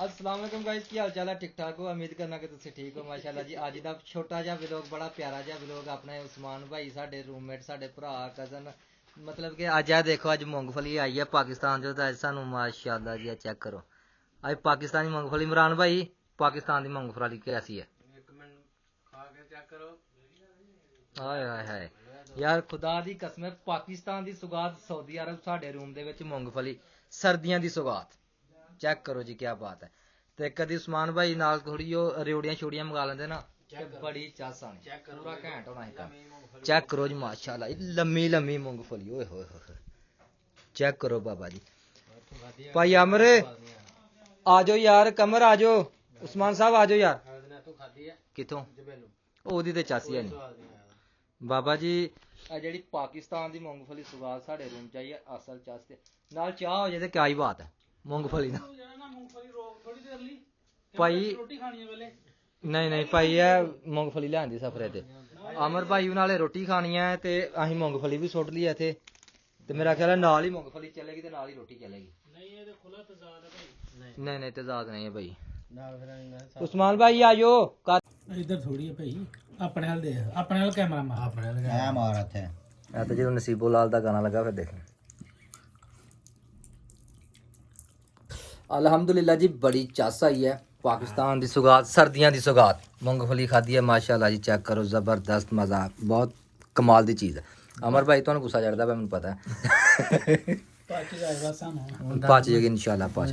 अस्सलाम वालेकुम गाइस, की हाल चाल है? ठीक ठाक हो? उम्मीद करना कि तुम ठीक हो माशाल्लाह जी। अज का छोटा जा व्लॉग, बड़ा प्यारा जा व्लॉग अपने उस्मान भाई साडे रूममेट साडे भरा कजन, मतलब कि अज देखो अज मूंगफली आई है पाकिस्तान जो, अज सानू माशाल्लाह जी चेक करो अज पाकिस्तानी मूंगफली। इमरान भाई पाकिस्तान की मूंगफली कैसी है? हाय हाय हाय यार खुदा दी कसम, पाकिस्तान की सुगात, सऊदी अरब साडे रूम दे विच मूंगफली, सर्दियां की सुगात चेक करो जी, क्या बात है। ते कदी उस्मान भाई नाल थोड़ी रेवड़ियां छोड़ियां मंगा लेंदे ना, ते बड़ी चस आनी, पूरा घैंट होना है। चेक करो जी माशाल्लाह, लम्मी लम्मी मूंगफली, ओए होए होए चेक करो बाबा जी। भाई अमर आ जाओ यार, कमर आ जाओ, उस्मान साहब आ जाओ यार। कितों ओदी ते चस ही नहीं बाबा जी। ਜਿਹੜੀ ਪਾਕਿਸਤਾਨ ਦੀ ਮੂੰਗਫਲੀ ਸੁਗਾਤ ਸਾਡੇ ਰੂਮ ਚ ਆਈ ਹੈ ਅਸਲ ਚਸ ਤੇ ਨਾਲ ਚਾਹ ਹੋ ਜਾਏ ਤੇ ਕਿਆ ਹੀ ਬਾਤ ਹੈ ਮੂੰਗਫਲੀ ਦਾ। ਭਾਈ ਨਹੀਂ ਨਹੀਂ ਭਾਈ ਇਹ ਮੂੰਗਫਲੀ ਲਿਆਂਦੀ ਸਫਰੇ ਤੇ ਅਮਰ ਭਾਈ ਨਾਲੇ ਰੋਟੀ ਖਾਣੀ ਹੈ ਤੇ ਅਸੀਂ ਮੂੰਗਫਲੀ ਵੀ ਸੁੱਟ ਲਈ ਇੱਥੇ ਤੇ ਮੇਰਾ ਖਿਆਲ ਹੈ ਨਾਲ ਹੀ ਮੂੰਗਫਲੀ ਚੱਲੇਗੀ ਤੇ ਨਾਲ ਹੀ ਰੋਟੀ ਚੱਲੇਗੀ। ਨਹੀਂ ਨਹੀਂ ਤਜ਼ਾਦ ਨਹੀਂ ਹੈ ਭਾਈ। ਉਸਮਾਨ ਭਾਈ ਆਜੋ इधर थोड़ी है भाई, अपने हाल दे, अपने हाल कैमरा मार, अपने हाल मैं मारा थे ਇਹ ਤਾਂ ਜਦੋਂ ਨਸੀਬੋ ਲਾਲ ਦਾ ਗਾਣਾ ਲੱਗਾ ਫਿਰ ਦੇਖ। ਅਲਹਮਦੁਲਿਲਾ ਜੀ ਬੜੀ ਚਸ ਆਈ ਹੈ ਪਾਕਿस्तान ਦੀ ਸੁਗਾਤ, ਸਰਦੀਆਂ ਦੀ ਸੁਗਾਤ ਮੂੰਗਫਲੀ ਖਾਦੀ ਹੈ ਮਾਸ਼ਾਅੱਲਾ ਜੀ। ਚੈੱਕ ਕਰੋ ਜ਼ਬਰਦਸਤ ਮਜ਼ਾ, ਬਹੁਤ ਕਮਾਲ ਦੀ ਚੀਜ਼ ਹੈ। ਅਮਰ ਭਾਈ ਤੁਹਾਨੂੰ ਗੁੱਸਾ ਚੜਦਾ ਪਿਆ ਮੈਨੂੰ ਪਤਾ ਹੈ। पाँच जाएगा सामने ਪਚ ਜਾਏਗੀ ਇਨਸ਼ਾਅੱਲਾ ਪਚ